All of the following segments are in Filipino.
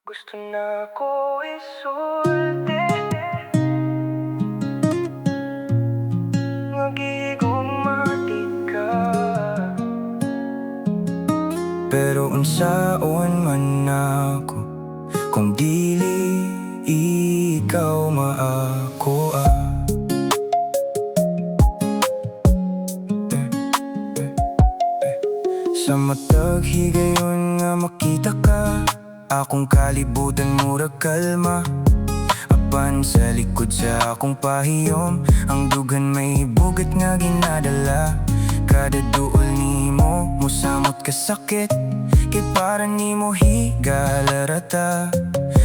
Gusto na ko isulti Nagigumati ka Pero unsaon man ako Kung dili ikaw maakoa Sa matag higayon nga makita ka Akong kalibutan murag kalma Apan sa likod sa akong pahiyom Ang dugan may bugat nga ginadala Kada duol nimo musamot ka sakit Kay para nimo higalarata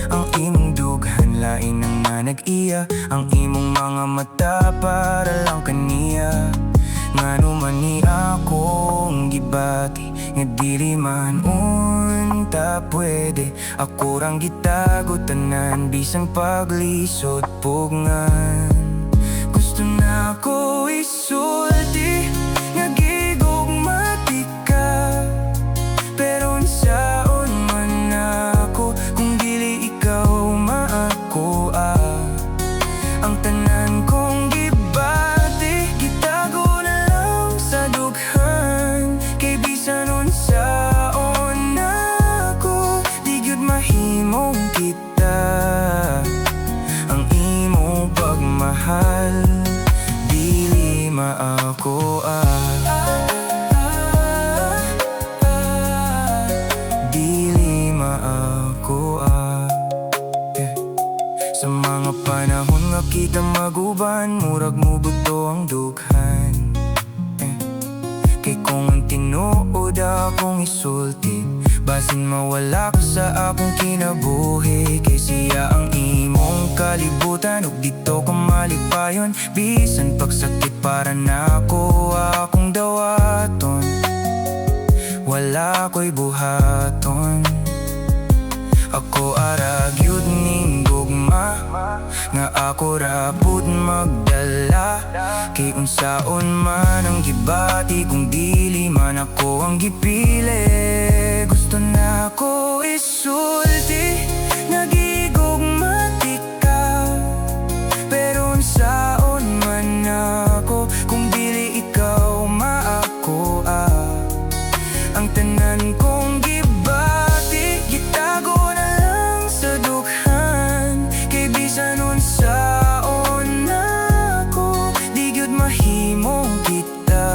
Ang imong dughan lain ang nanag-iya Ang imong mga mata para lang kaniya Ngano man ni akong gibati Nga dili man unta pwede Ako rang gitago tanan Bisang paglisod pugngan Gusto na ko isulti Nga gigugmati ka Pero unsaon man ako Kung dili ikaw maakoa Ang tanan kong gibati Gitago na lang sa dughan Kay bisan unsaon ako Di gyud mahimong kita Ang imong pagmahal Dili maakoa Dili maakoa Sa mga panahon nga kita maguban Murag mubuto ang dughan Kay kung ang tinuod akong isulti Basin mawala ko sa akong kinabuhi Kay siya ang imong kalibutan Ug dito ko malipayon Bisan pagsakit para na ako akong dawaton Wala ko'y buhaton Ako arag yun ning gugma Nga ako rapod magdala Kay unsaon man ang gibati Kung dili man ako ang gipili Gusto na ko isulti Nagigugmati ka Pero unsaon man ako Kung dili ikaw maakoa Ang tanan kong gibati Gitago na lang sa dughan Kay bisan unsaon ako Di gyud mahimong kita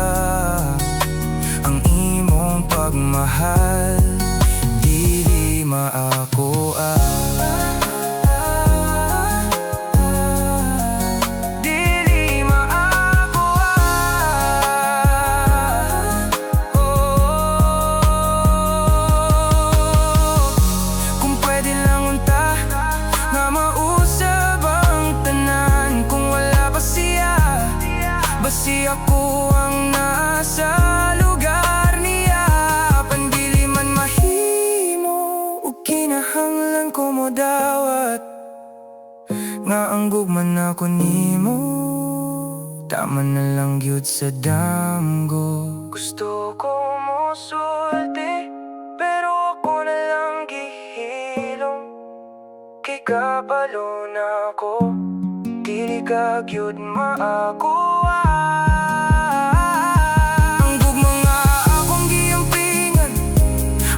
Ang imong pagmahal Dili maakoa Dili maakoa Kung pwede lang unta Nga mausap ang tanan Kung wala pa siya Basi ako ang nasa lugar niya Pandili man mahimo Ug kinahanglan ko mo dawat Nga ang gugman ako nimo Tama na lang gyud sa damgo Gusto ko mo sulti Pero ako na lang gihilom Kay kabalo na ko Dili ka gyud maakoa Ang gugma nga akong giampingan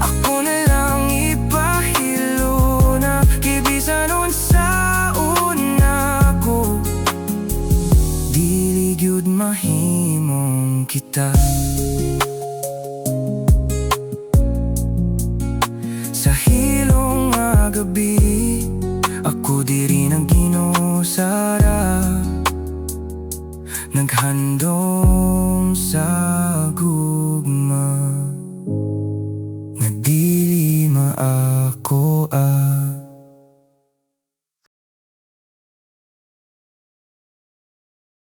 Ako na lang ipahilo na Kay bisan unsaon ako Dili gyud mahimong kita